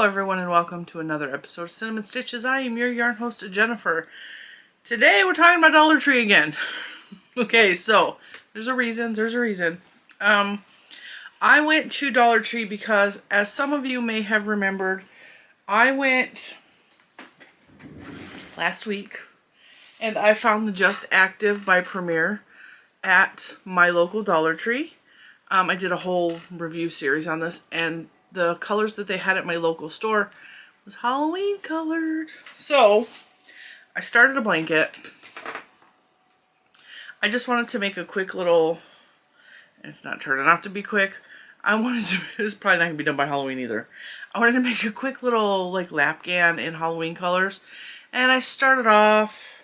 everyone, and welcome to another episode of Cinnamon Stitches. I am your yarn host, Jennifer. Today we're talking about Dollar Tree again. Okay, so there's a reason. I went to Dollar Tree because, as some of you may have remembered, I went last week and I found the Just Active by Premier at my local Dollar Tree. I did a whole review series on this, and the colors that they had at my local store was Halloween colored. So I started a blanket. I just wanted to make a quick little, and it's not turning out to be quick. It's probably not going to be done by Halloween either. I wanted to make a quick little like lapgan in Halloween colors. And I started off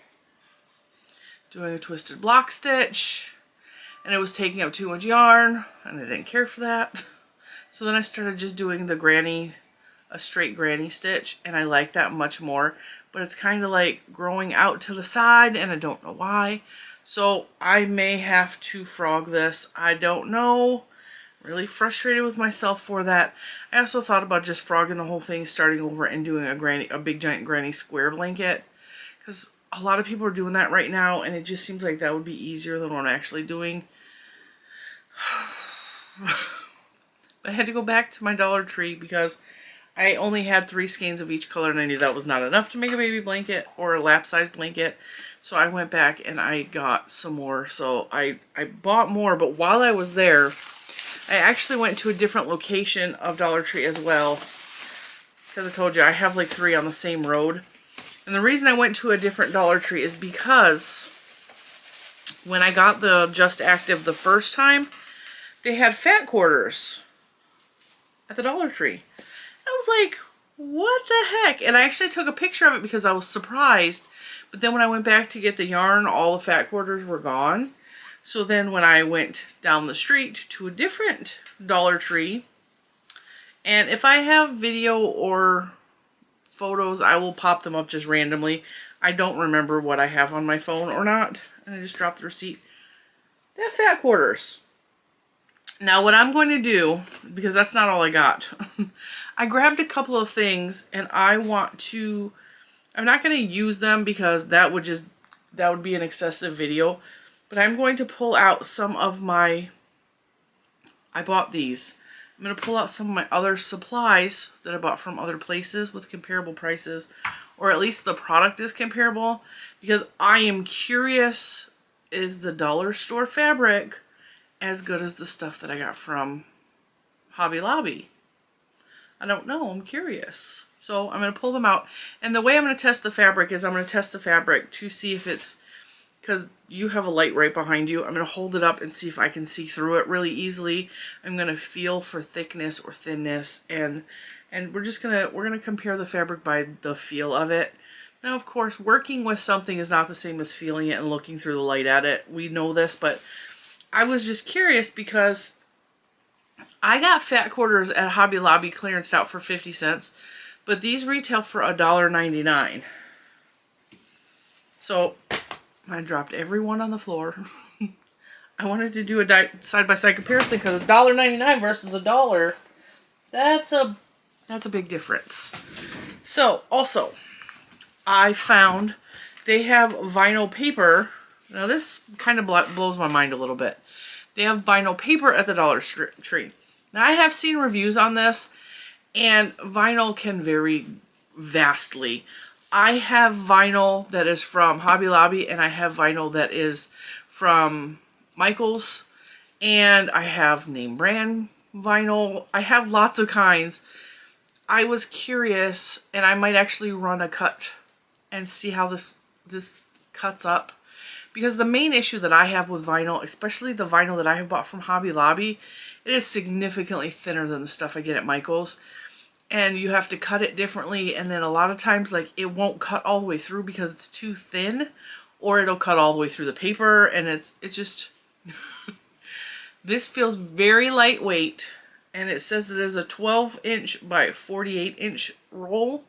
doing a twisted block stitch, and it was taking up too much yarn, and I didn't care for that. So then I started just doing a straight granny stitch, and I like that much more. But it's kind of like growing out to the side, and I don't know why. So I may have to frog this. I don't know. Really frustrated with myself for that. I also thought about just frogging the whole thing, starting over and doing a big giant granny square blanket. Because a lot of people are doing that right now, and it just seems like that would be easier than what I'm actually doing. I had to go back to my Dollar Tree because I only had 3 skeins of each color, and I knew that was not enough to make a baby blanket or a lap-sized blanket. So I went back and I got some more. So I bought more, but while I was there, I actually went to a different location of Dollar Tree as well. Because I told you, I have like 3 on the same road. And the reason I went to a different Dollar Tree is because when I got the Just Active the first time, they had fat quarters at the Dollar Tree. I was like, what the heck? And I actually took a picture of it because I was surprised. But then when I went back to get the yarn, all the fat quarters were gone. So then when I went down the street to a different Dollar Tree, and if I have video or photos, I will pop them up just randomly. I don't remember what I have on my phone or not. And I just dropped the receipt. They have fat quarters. Now what I'm going to do, because that's not all I got, I grabbed a couple of things, and I'm not going to use them because that would be an excessive video, but I'm going to pull out some of I bought these. I'm going to pull out some of my other supplies that I bought from other places with comparable prices, or at least the product is comparable, because I am curious, is the dollar store fabric as good as the stuff that I got from Hobby Lobby? I don't know. I'm curious. So I'm going to pull them out. And the way I'm going to test the fabric is I'm going to test the fabric to see if it's, because you have a light right behind you, I'm going to hold it up and see if I can see through it really easily. I'm going to feel for thickness or thinness, and we're going to compare the fabric by the feel of it. Now, of course, working with something is not the same as feeling it and looking through the light at it. We know this, but I was just curious because I got fat quarters at Hobby Lobby clearanced out for 50 cents, but these retail for $1.99. So I dropped every one on the floor. I wanted to do a side-by-side comparison because $1.99 versus $1, that's a big difference. So also, I found they have vinyl paper. Now this kind of blows my mind a little bit. They have vinyl paper at the Dollar Tree. Now I have seen reviews on this, and vinyl can vary vastly. I have vinyl that is from Hobby Lobby, and I have vinyl that is from Michaels, and I have name brand vinyl. I have lots of kinds. I was curious, and I might actually run a cut and see how this cuts up. Because the main issue that I have with vinyl, especially the vinyl that I have bought from Hobby Lobby, it is significantly thinner than the stuff I get at Michaels. And you have to cut it differently, and then a lot of times like it won't cut all the way through because it's too thin, or it'll cut all the way through the paper, and it's just this feels very lightweight, and it says that it is a 12-inch by 48-inch roll.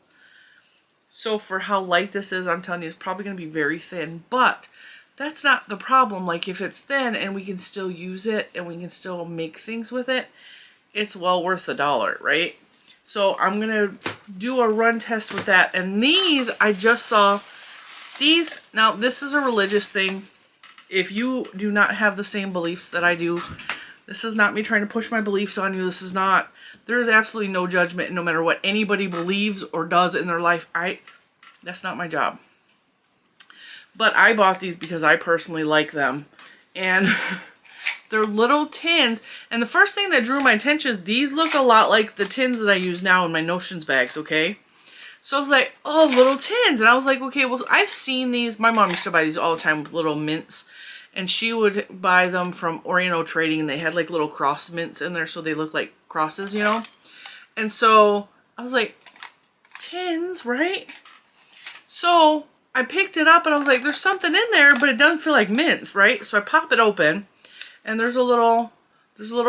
So for how light this is, I'm telling you, it's probably going to be very thin, but that's not the problem. Like, if it's thin and we can still use it and we can still make things with it, it's well worth $1, right? So I'm going to do a run test with that. And these, I just saw these. Now, this is a religious thing. If you do not have the same beliefs that I do, this is not me trying to push my beliefs on you. This is not, there is absolutely no judgment no matter what anybody believes or does in their life. That's not my job. But I bought these because I personally like them. And they're little tins. And the first thing that drew my attention is these look a lot like the tins that I use now in my Notions bags, okay? So I was like, oh, little tins. And I was like, okay, well, I've seen these. My mom used to buy these all the time with little mints. And she would buy them from Oriental Trading, and they had like little cross mints in there, so they look like crosses, you know? And so I was like, tins, right? So I picked it up and I was like, there's something in there, but it doesn't feel like mints, right? So I pop it open, and there's a little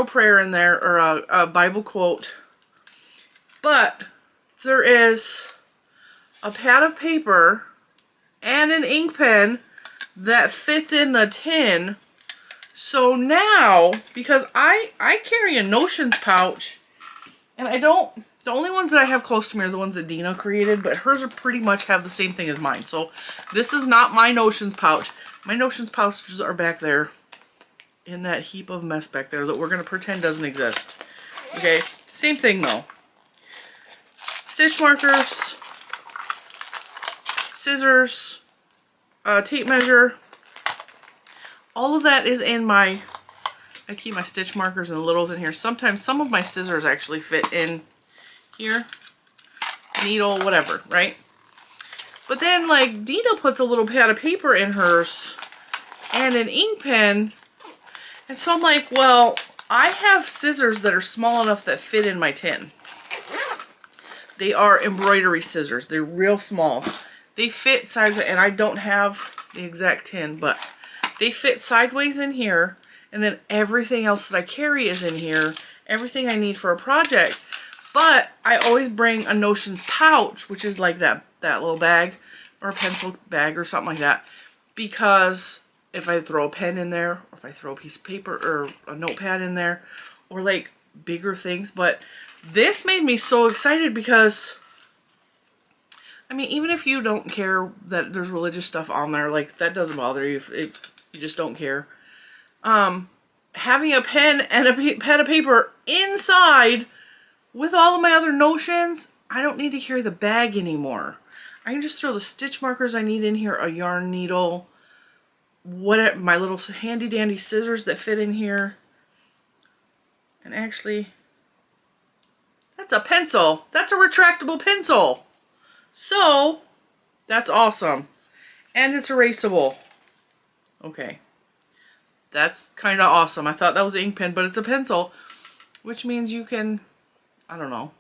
prayer in there, or a Bible quote. But there is a pad of paper and an ink pen that fits in the tin. So now, because I carry a Notions pouch, and the only ones that I have close to me are the ones that Dina created, but hers are pretty much have the same thing as mine. So this is not my Notions pouch. My Notions pouches are back there in that heap of mess back there that we're going to pretend doesn't exist. Okay, same thing though. Stitch markers, scissors, tape measure, all of that is in my, I keep my stitch markers and littles in here. Sometimes some of my scissors actually fit in here, needle, whatever, right? But then like Dina puts a little pad of paper in hers and an ink pen, and so I'm like, well, I have scissors that are small enough that fit in my tin. They are embroidery scissors. They're real small. They fit sideways, and I don't have the exact tin, but they fit sideways in here, and then everything else that I carry is in here. Everything I need for a project. But I always bring a Notions pouch, which is like that little bag, or a pencil bag or something like that, because if I throw a pen in there, or if I throw a piece of paper or a notepad in there, or like bigger things. But this made me so excited because, I mean, even if you don't care that there's religious stuff on there, like that doesn't bother you if you just don't care. Having a pen and a pad of paper inside with all of my other Notions, I don't need to carry the bag anymore. I can just throw the stitch markers I need in here, a yarn needle, my little handy dandy scissors that fit in here. And actually, that's a pencil. That's a retractable pencil. So, that's awesome. And it's erasable. Okay. That's kind of awesome. I thought that was an ink pen, but it's a pencil, which means you can, I don't know,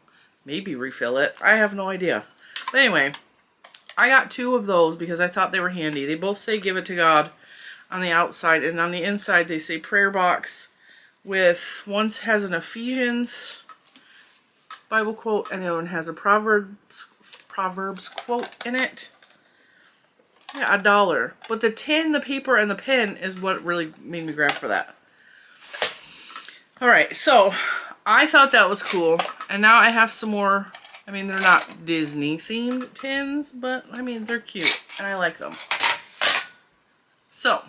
maybe refill it. I have no idea. But anyway, I got 2 of those because I thought they were handy. They both say give it to God on the outside, and on the inside they say prayer box, with one has an Ephesians Bible quote and the other one has a Proverbs quote in it. Yeah, $1. But the tin, the paper, and the pen is what really made me grab for that. Alright, so I thought that was cool. And now I have some more. I mean, they're not Disney themed tins, but I mean, they're cute and I like them. So,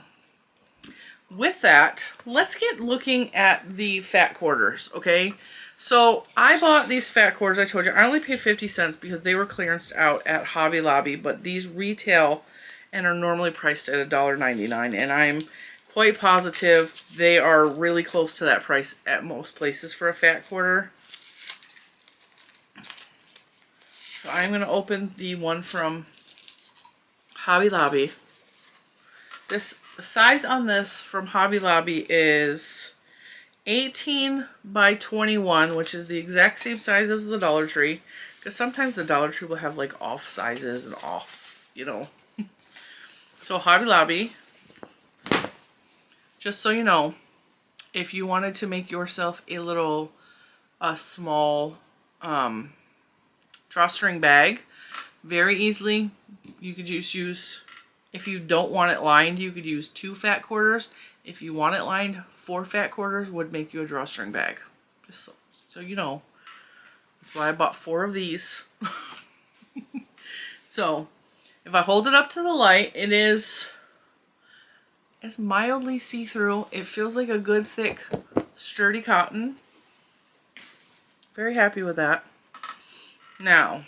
with that, let's get looking at the fat quarters, okay? So, I bought these fat quarters, I told you. I only paid 50 cents because they were clearanced out at Hobby Lobby, but these retail and are normally priced at $1.99, and I'm quite positive they are really close to that price at most places for a fat quarter. So I'm going to open the one from Hobby Lobby. The size on this from Hobby Lobby is 18 by 21, which is the exact same size as the Dollar Tree. Because sometimes the Dollar Tree will have like off sizes and off, you know. So Hobby Lobby, just so you know, if you wanted to make yourself a small drawstring bag, very easily, you could just use, if you don't want it lined, you could use 2 fat quarters. If you want it lined, 4 fat quarters would make you a drawstring bag. Just so you know, That's why I bought 4 of these. So, if I hold it up to the light, it's mildly see-through. It feels like a good, thick, sturdy cotton. Very happy with that. Now,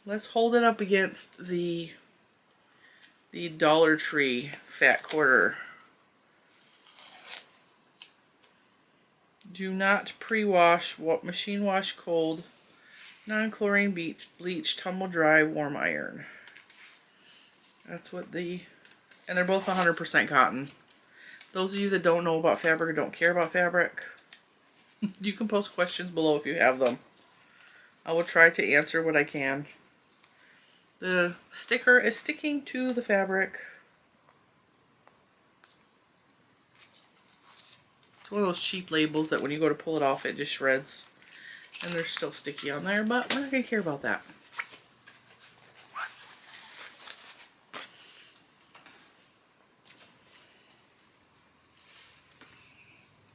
let's hold it up against the Dollar Tree fat quarter. Do not pre-wash, machine wash cold, non-chlorine bleach, tumble dry, warm iron. That's what and they're both 100% cotton. Those of you that don't know about fabric or don't care about fabric, you can post questions below if you have them. I will try to answer what I can. The sticker is sticking to the fabric. It's one of those cheap labels that when you go to pull it off, it just shreds. And they're still sticky on there, but we're not going to care about that.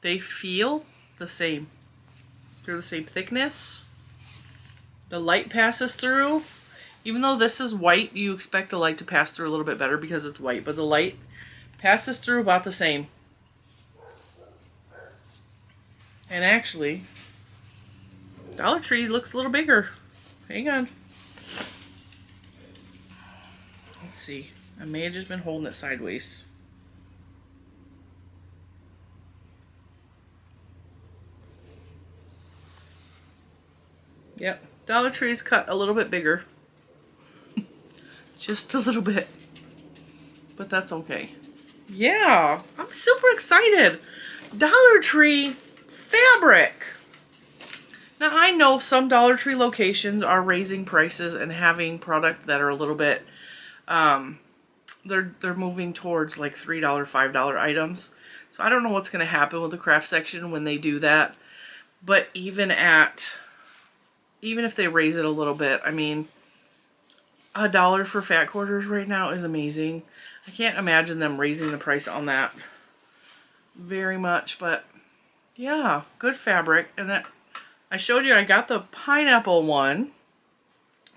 They feel the same. They're the same thickness. The light passes through. Even though this is white, you expect the light to pass through a little bit better because it's white, but the light passes through about the same. And actually, Dollar Tree looks a little bigger. Hang on. Let's see. I may have just been holding it sideways. Yep. Dollar Tree's cut a little bit bigger. Just a little bit. But that's okay. Yeah. I'm super excited. Dollar Tree fabric. Now I know some Dollar Tree locations are raising prices and having product that are a little bit, they're moving towards like $3, $5 items. So I don't know what's going to happen with the craft section when they do that. But even if they raise it a little bit, I mean, $1 for fat quarters right now is amazing. I can't imagine them raising the price on that very much, but yeah, good fabric. And that I showed you, I got the pineapple one,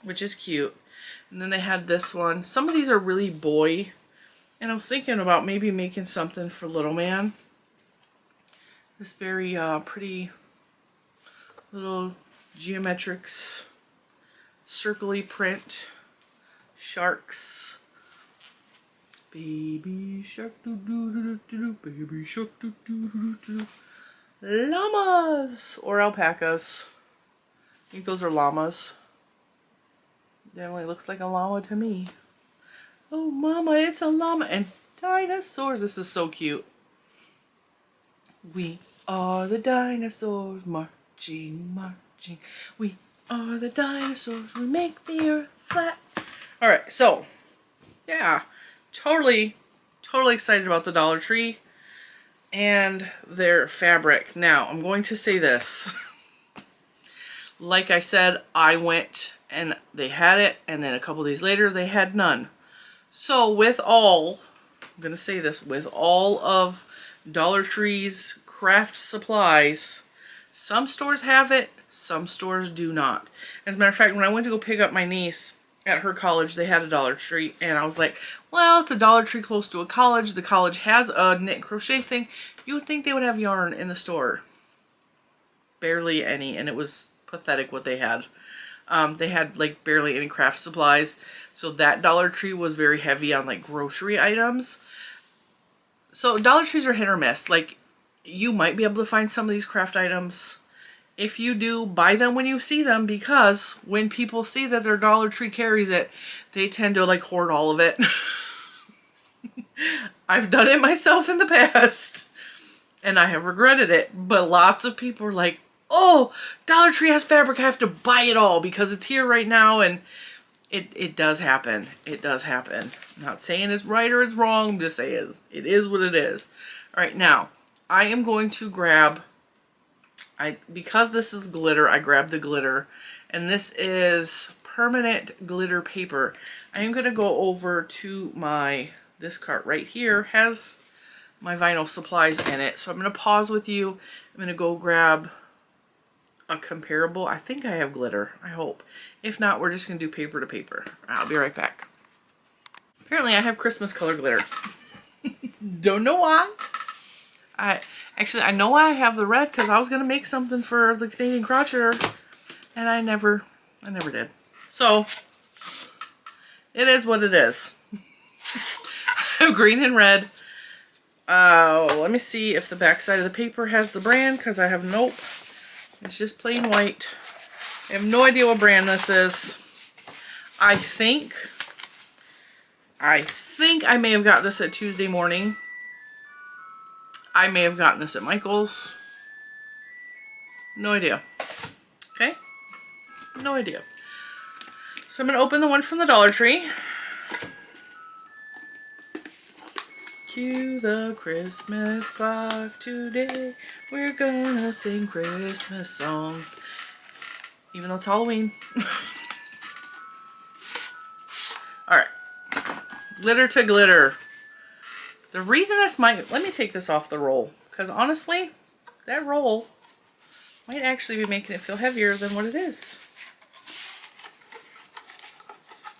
which is cute. And then they had this one. Some of these are really boy, and I was thinking about maybe making something for little man. This very pretty little geometrics, circly print, sharks, baby shark, doo doo doo doo doo, baby shark, doo doo doo doo, llamas or alpacas. I think those are llamas. Definitely looks like a llama to me. Oh, mama, it's a llama and dinosaurs. This is so cute. We are the dinosaurs marching, marching. We are the dinosaurs. We make the earth flat. All right, so yeah, totally excited about the Dollar Tree and their fabric. Now, I'm going to say this. Like I said, I went and they had it, and then a couple days later they had none. So with all, I'm going to say this, with all of Dollar Tree's craft supplies, some stores have it, some stores do not. As a matter of fact, when I went to go pick up my niece at her college, they had a Dollar Tree, and I was like, well, it's a Dollar Tree close to a college. The college has a knit and crochet thing. You would think they would have yarn in the store. Barely any, and it was pathetic what they had. They had like barely any craft supplies. So that Dollar Tree was very heavy on like grocery items. So Dollar Trees are hit or miss. Like, you might be able to find some of these craft items. If you do, buy them when you see them, because when people see that their Dollar Tree carries it, they tend to like hoard all of it. I've done it myself in the past and I have regretted it, but lots of people are like, oh, Dollar Tree has fabric, I have to buy it all because it's here right now. And it does happen. It does happen. I'm not saying it's right or it's wrong. I'm just saying it is what it is. All right, now I am going to grab, because this is glitter, I grabbed the glitter, and this is permanent glitter paper. I am going to go over to this cart right here, has my vinyl supplies in it. So I'm going to pause with you. I'm going to go grab a comparable. I think I have glitter, I hope. If not, we're just gonna do paper to paper. I'll be right back. Apparently I have Christmas color glitter. Don't know why. I know why I have the red, because I was gonna make something for the Canadian Crocheter, and I never did. So it is what it is. I have green and red. Let me see if the back side of the paper has the brand, because I have nope. It's just plain white. I have no idea what brand this is. I think I may have got this at Tuesday Morning. I may have gotten this at Michael's. No idea. Okay? No idea. So I'm going to open the one from the Dollar Tree. Cue the Christmas clock today. We're gonna sing Christmas songs. Even though it's Halloween. Alright. Glitter to glitter. The reason this might... Let me take this off the roll. Because honestly, that roll might actually be making it feel heavier than what it is.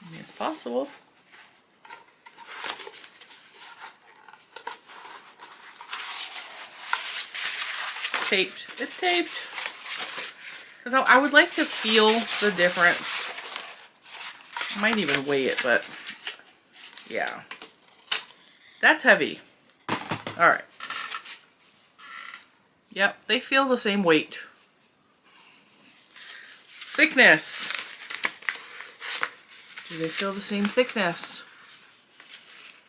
I mean, it's possible. It's taped. It's taped. Because I would like to feel the difference. I might even weigh it, but yeah. That's heavy. Alright. Yep, they feel the same weight. Thickness. Do they feel the same thickness?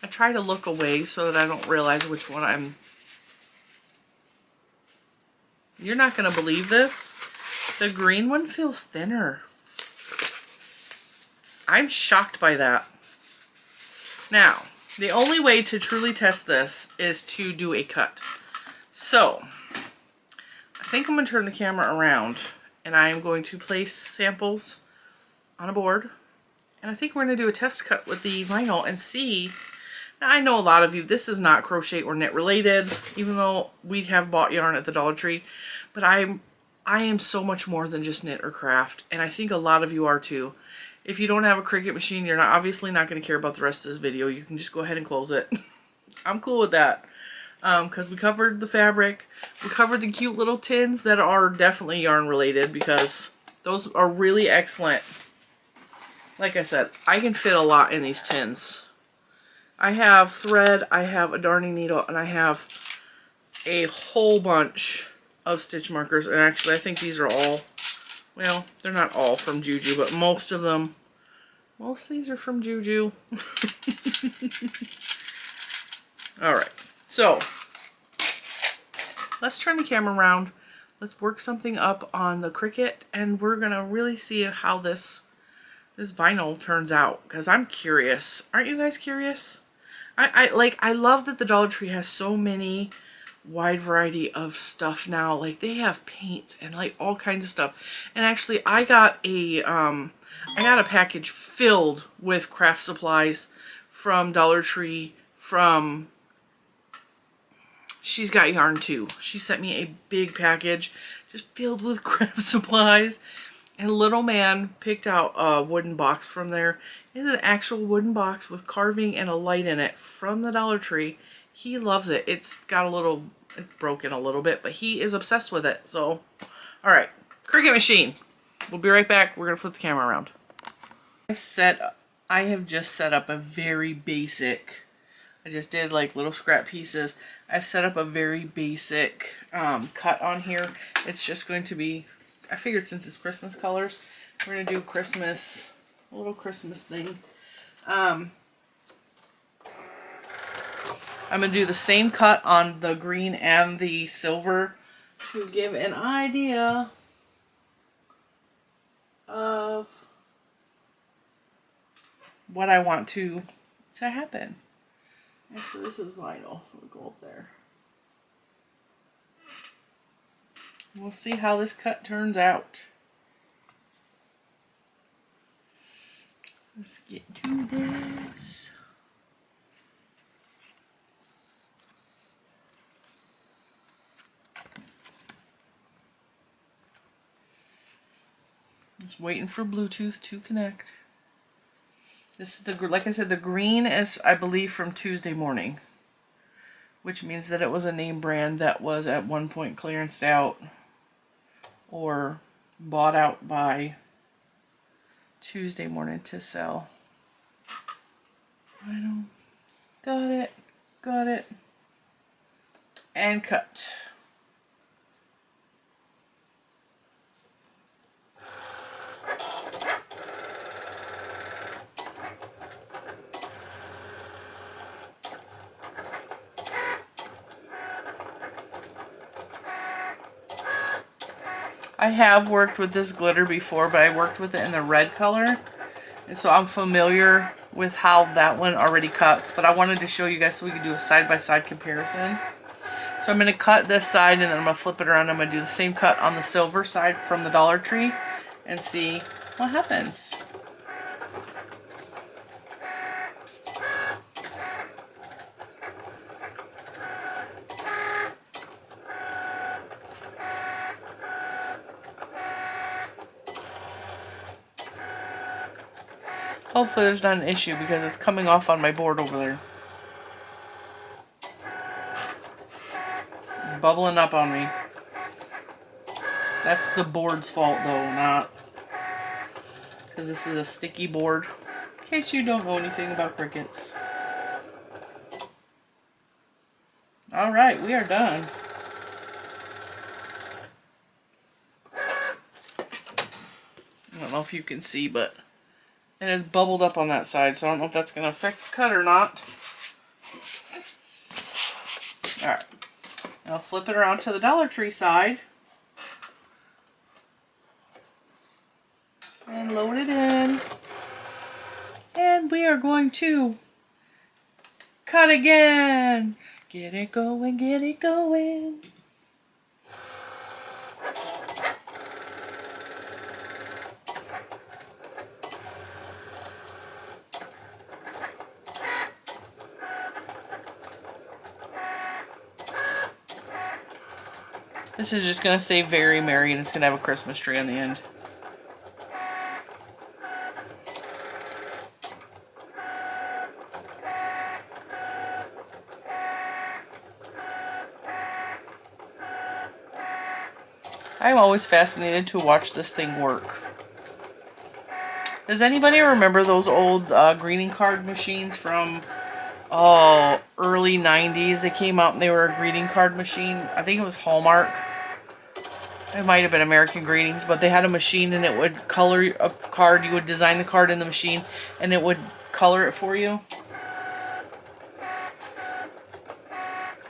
I try to look away so that I don't realize which one I'm... You're not going to believe this. The green one feels thinner. I'm shocked by that. Now, the only way to truly test this is to do a cut. So, I think I'm going to turn the camera around and I'm going to place samples on a board. And I think we're going to do a test cut with the vinyl and see. Now, I know a lot of you, this is not crochet or knit related, even though we have bought yarn at the Dollar Tree. But I am so much more than just knit or craft. And I think a lot of you are too. If you don't have a Cricut machine, you're obviously not going to care about the rest of this video. You can just go ahead and close it. I'm cool with that. Because we covered the fabric. We covered the cute little tins that are definitely yarn related, because those are really excellent. Like I said, I can fit a lot in these tins. I have thread, I have a darning needle, and I have a whole bunch of stitch markers. And actually, I think these are all, well, they're not all from Juju, but most of them, most of these are from Juju. Alright, so let's turn the camera around. Let's work something up on the Cricut, and we're going to really see how this vinyl turns out, because I'm curious. Aren't you guys curious? I love that the Dollar Tree has so many wide variety of stuff now. Like, they have paints and like all kinds of stuff. And actually, I got a package filled with craft supplies from Dollar Tree from She's Got Yarn Too. She sent me a big package just filled with craft supplies. And little man picked out a wooden box from there. It's an actual wooden box with carving and a light in it from the Dollar Tree. He loves it. It's got a little, it's broken a little bit, but he is obsessed with it. So, alright. Cricut machine. We'll be right back. We're going to flip the camera around. I have just set up a very basic, I just did like little scrap pieces. I've set up a very basic cut on here. It's just going to be, I figured since it's Christmas colors, we're going to do a little Christmas thing. I'm going to do the same cut on the green and the silver to give an idea of what I want to happen. Actually, this is vinyl, so we'll go up there. We'll see how this cut turns out. Let's get to this. Just waiting for Bluetooth to connect. This is the, like I said, the green is, I believe, from Tuesday morning, which means that it was a name brand that was at one point clearanced out or bought out by Tuesday morning to sell. I know. Got it. And cut. I have worked with this glitter before, but I worked with it in the red color. And so I'm familiar with how that one already cuts. But I wanted to show you guys so we could do a side-by-side comparison. So I'm going to cut this side and then I'm going to flip it around. I'm going to do the same cut on the silver side from the Dollar Tree and see what happens. Hopefully there's not an issue because it's coming off on my board over there. It's bubbling up on me. That's the board's fault though, not because this is a sticky board. In case you don't know anything about Cricuts. Alright, we are done. I don't know if you can see, but it has bubbled up on that side, so I don't know if that's going to affect the cut or not. Alright. I'll flip it around to the Dollar Tree side. And load it in. And we are going to cut again. Get it going, get it going. This is just going to say Very Merry and it's going to have a Christmas tree on the end. I'm always fascinated to watch this thing work. Does anybody remember those old greeting card machines from early 90s? They came out and they were a greeting card machine. I think it was Hallmark. It might have been American Greetings, but they had a machine and it would color a card. You would design the card in the machine and it would color it for you.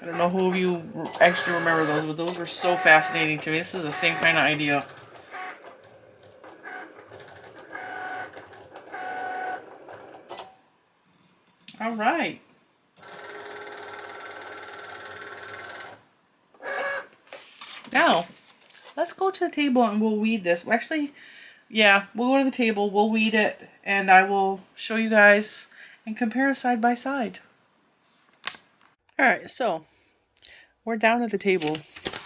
I don't know who of you actually remember those, but those were so fascinating to me. This is the same kind of idea. All right. Now, let's go to the table and we'll weed this. Actually, yeah, we'll go to the table, we'll weed it, and I will show you guys and compare side by side. Alright, so we're down at the table.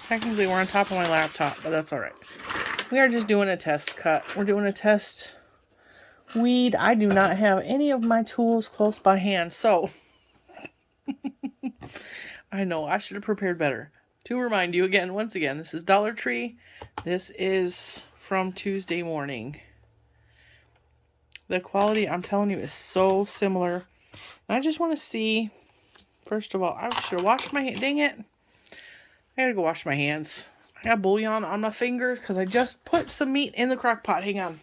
Technically, we're on top of my laptop, but that's alright. We are just doing a test cut. We're doing a test weed. I do not have any of my tools close by hand, so I know I should have prepared better. To remind you again, once again, this is Dollar Tree. This is from Tuesday morning. The quality, I'm telling you, is so similar. And I just want to see, first of all, I should have washed my hands. Dang it. I gotta go wash my hands. I got bouillon on my fingers because I just put some meat in the crock pot. Hang on.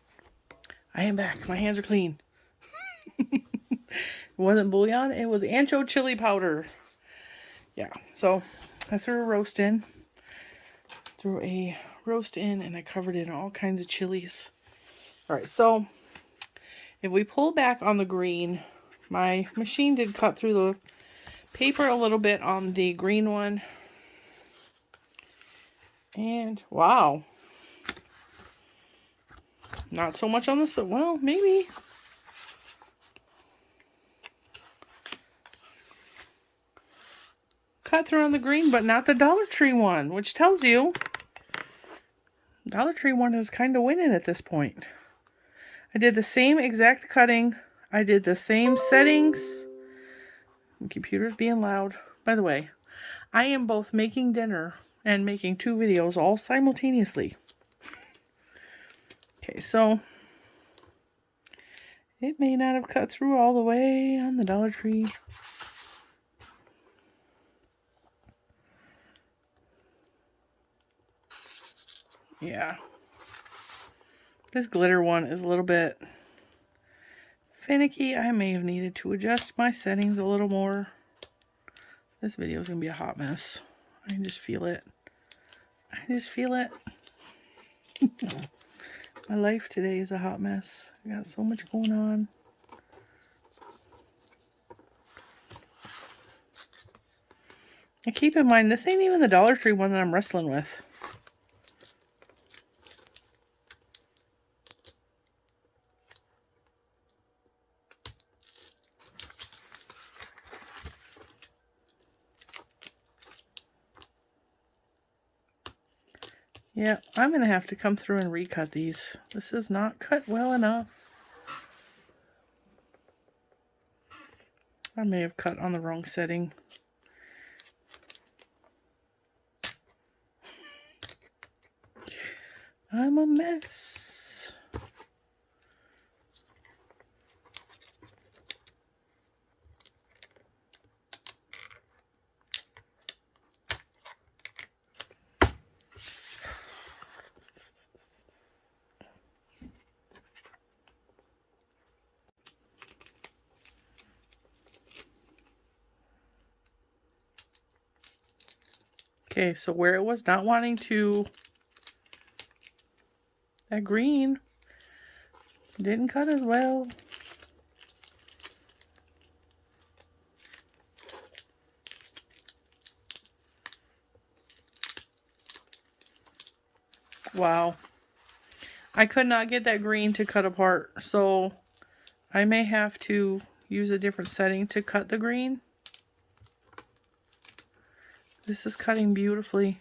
I am back. My hands are clean. It wasn't bouillon. It was ancho chili powder. Yeah, so I threw a roast in. And I covered it in all kinds of chilies. Alright, so if we pull back on the green, my machine did cut through the paper a little bit on the green one. And wow. Not so much on this, well, maybe. Cut through on the green, but not the Dollar Tree one, which tells you Dollar Tree one is kind of winning at this point. I did the same exact cutting. I did the same settings. The computer's being loud. By the way, I am both making dinner and making 2 videos all simultaneously. Okay, so it may not have cut through all the way on the Dollar Tree. Yeah. This glitter one is a little bit finicky. I may have needed to adjust my settings a little more. This video is going to be a hot mess. I can just feel it. I just feel it. My life today is a hot mess. I got so much going on. And keep in mind, this ain't even the Dollar Tree one that I'm wrestling with. Yeah, I'm going to have to come through and recut these. This is not cut well enough. I may have cut on the wrong setting. I'm a mess. Okay, so where it was not wanting to, that green didn't cut as well. Wow. I could not get that green to cut apart, so I may have to use a different setting to cut the green. This is cutting beautifully.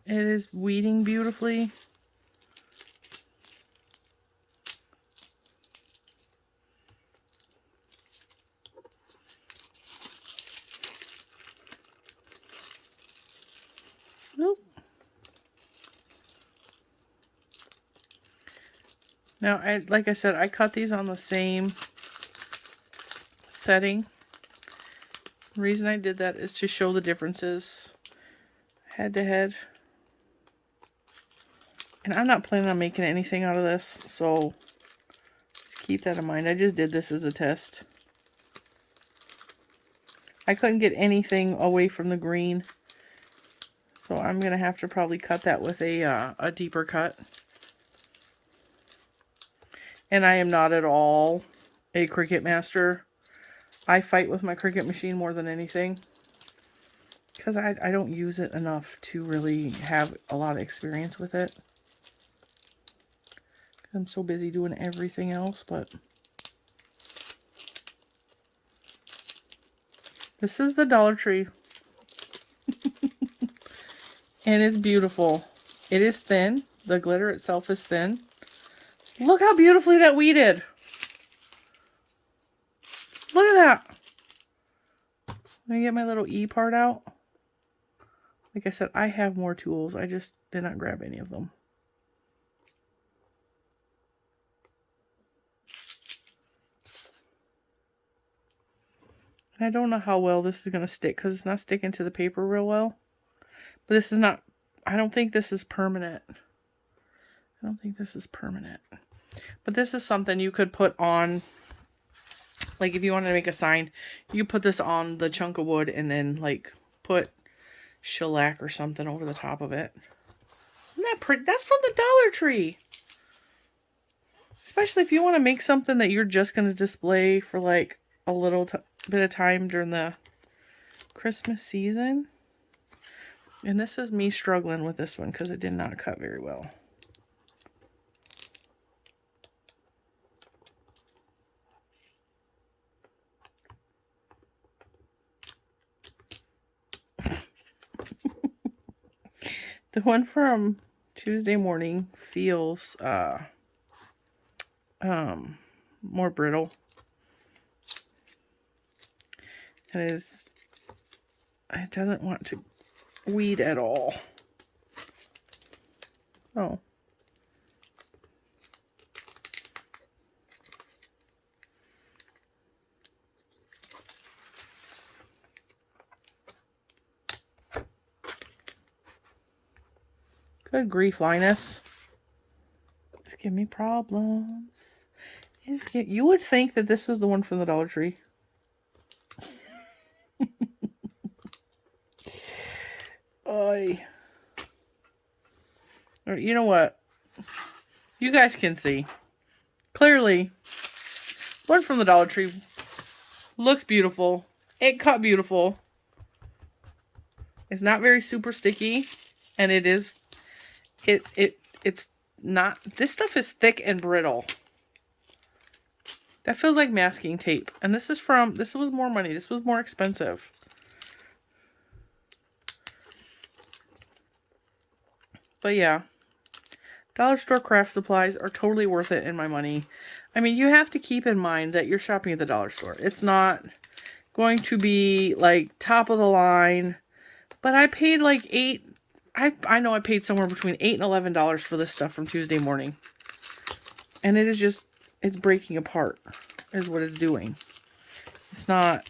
It is weeding beautifully. Nope. Now, like I said, I cut these on the same setting. The reason I did that is to show the differences head to head. And I'm not planning on making anything out of this, so just keep that in mind. I just did this as a test. I couldn't get anything away from the green, so I'm going to have to probably cut that with a deeper cut. And I am not at all a Cricut master. I fight with my Cricut machine more than anything, because I don't use it enough to really have a lot of experience with it. I'm so busy doing everything else, but this is the Dollar Tree. And it's beautiful. It is thin. The glitter itself is thin. Look how beautifully that weeded. Look at that. Let me get my little E part out. Like I said, I have more tools. I just did not grab any of them. I don't know how well this is going to stick because it's not sticking to the paper real well. But this is not, I don't think this is permanent. I don't think this is permanent. But this is something you could put on, like if you wanted to make a sign, you put this on the chunk of wood and then like put shellac or something over the top of it. Isn't that pretty? That's from the Dollar Tree. Especially if you want to make something that you're just going to display for like a little bit of time during the Christmas season. And this is me struggling with this one because it did not cut very well. The one from Tuesday morning feels more brittle. It doesn't want to weed at all. Oh. Good grief, Linus. It's giving me problems. You would think that this was the one from the Dollar Tree. Oy. You know what? You guys can see. Clearly, one from the Dollar Tree looks beautiful. It cut beautiful. It's not very super sticky. And it is, it's not, this stuff is thick and brittle. That feels like masking tape. And this was more money. This was more expensive. But yeah, dollar store craft supplies are totally worth it in my money. I mean, you have to keep in mind that you're shopping at the dollar store. It's not going to be like top of the line. But I paid like I know I paid somewhere between $8 and $11 for this stuff from Tuesday morning. And it is just, it's breaking apart is what it's doing. It's not.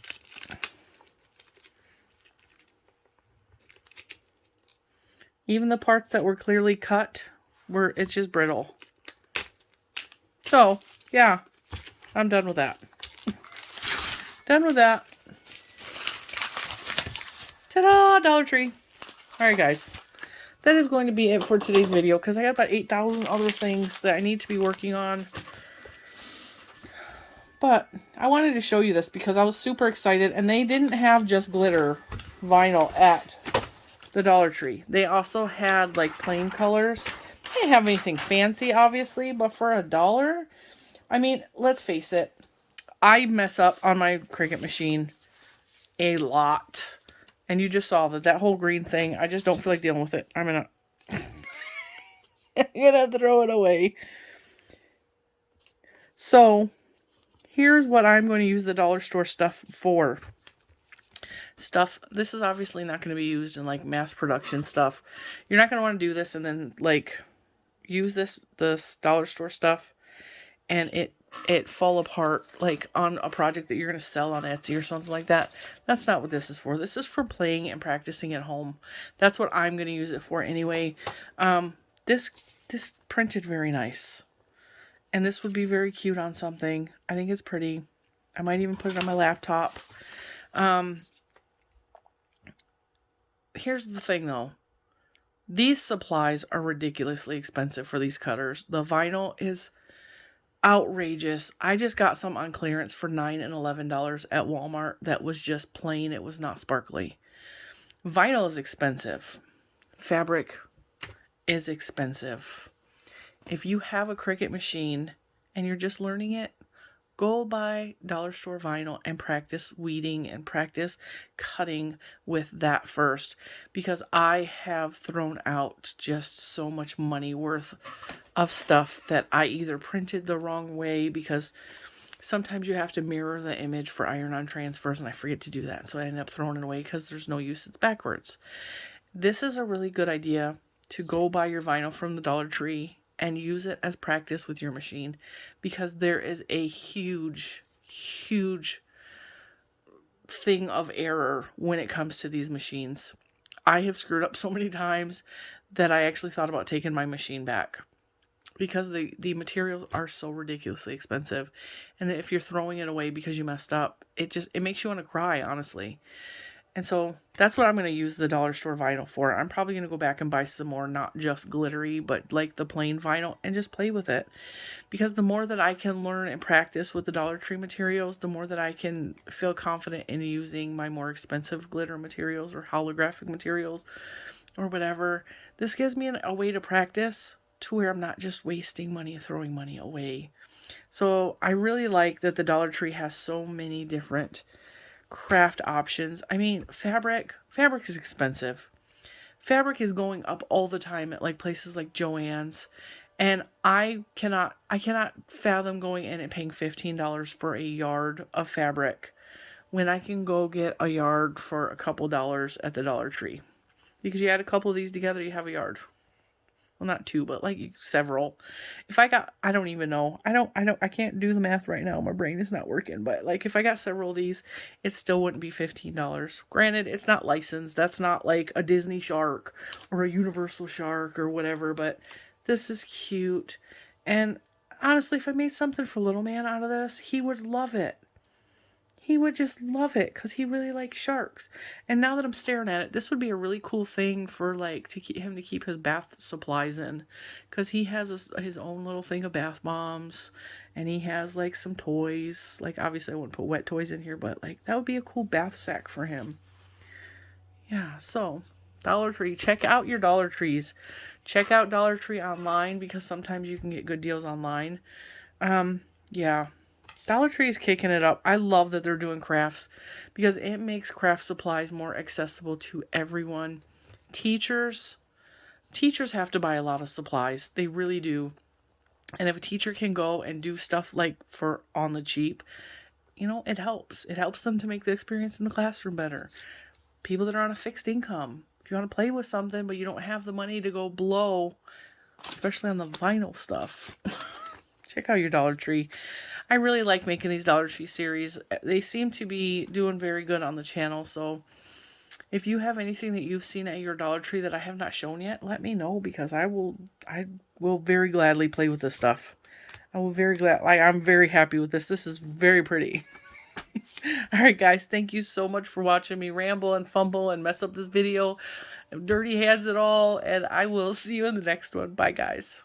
Even the parts that were clearly cut, it's just brittle. So, yeah, I'm done with that. Done with that. Ta-da! Dollar Tree. Alright, guys. That is going to be it for today's video, because I got about 8,000 other things that I need to be working on. But I wanted to show you this because I was super excited, and they didn't have just glitter vinyl at the Dollar Tree. They also had like plain colors. They didn't have anything fancy, obviously, but for $1, I mean, let's face it, I mess up on my Cricut machine a lot. And you just saw that whole green thing, I just don't feel like dealing with it. I'm gonna throw it away. So, here's what I'm going to use the dollar store stuff for. This is obviously not going to be used in like mass production stuff. You're not going to want to do this and then like use this dollar store stuff and it fall apart like on a project that you're going to sell on Etsy or something like that. That's not what this is for. This is for playing and practicing at home. That's what I'm going to use it for anyway. This printed very nice. And this would be very cute on something. I think it's pretty. I might even put it on my laptop. Here's the thing though. These supplies are ridiculously expensive for these cutters. The vinyl is outrageous. I just got some on clearance for $9 and $11 at Walmart that was just plain. It was not sparkly. Vinyl is expensive. Fabric is expensive. If you have a Cricut machine and you're just learning it, go buy dollar store vinyl and practice weeding and practice cutting with that first, because I have thrown out just so much money worth of stuff that I either printed the wrong way, because sometimes you have to mirror the image for iron-on transfers and I forget to do that, so I end up throwing it away because there's no use, it's backwards. This is a really good idea to go buy your vinyl from the Dollar Tree and use it as practice with your machine, because there is a huge thing of error when it comes to these machines. I have screwed up so many times that I actually thought about taking my machine back, because the materials are so ridiculously expensive, and if you're throwing it away because you messed up, it makes you want to cry, honestly. And so that's what I'm going to use the dollar store vinyl for. I'm probably going to go back and buy some more, not just glittery, but like the plain vinyl, and just play with it. Because the more that I can learn and practice with the Dollar Tree materials, the more that I can feel confident in using my more expensive glitter materials or holographic materials or whatever. This gives me a way to practice to where I'm not just wasting money, throwing money away. So I really like that the Dollar Tree has so many different craft options. I mean, fabric is expensive. fabric is going up all the time at like places like Joann's. And I cannot fathom going in and paying $15 for a yard of fabric when I can go get a yard for a couple dollars at the Dollar Tree. Because you add a couple of these together, you have a yard. Well, not two, but like several. If I got, I don't even know. I can't do the math right now. My brain is not working. But like if I got several of these, it still wouldn't be $15. Granted, it's not licensed. That's not like a Disney shark or a Universal shark or whatever. But this is cute. And honestly, if I made something for little man out of this, he would love it. He would just love it because he really likes sharks. And now that I'm staring at it, this would be a really cool thing for like to keep him to keep his bath supplies in, because he has his own little thing of bath bombs, and he has like some toys. Like obviously I wouldn't put wet toys in here, but like that would be a cool bath sack for him. Yeah, so Dollar Tree, check out your Dollar Trees. Check out Dollar Tree online because sometimes you can get good deals online. Yeah. Dollar Tree is kicking it up. I love that they're doing crafts because it makes craft supplies more accessible to everyone. Teachers have to buy a lot of supplies. They really do. And if a teacher can go and do stuff like for on the cheap, you know, it helps. It helps them to make the experience in the classroom better. People that are on a fixed income, if you want to play with something but you don't have the money to go blow, especially on the vinyl stuff, check out your Dollar Tree. I really like making these Dollar Tree series. They seem to be doing very good on the channel. So if you have anything that you've seen at your Dollar Tree that I have not shown yet, let me know because I will very gladly play with this stuff. I'm very happy with this. This is very pretty. Alright guys, thank you so much for watching me ramble and fumble and mess up this video. Dirty hands and all, and I will see you in the next one. Bye guys.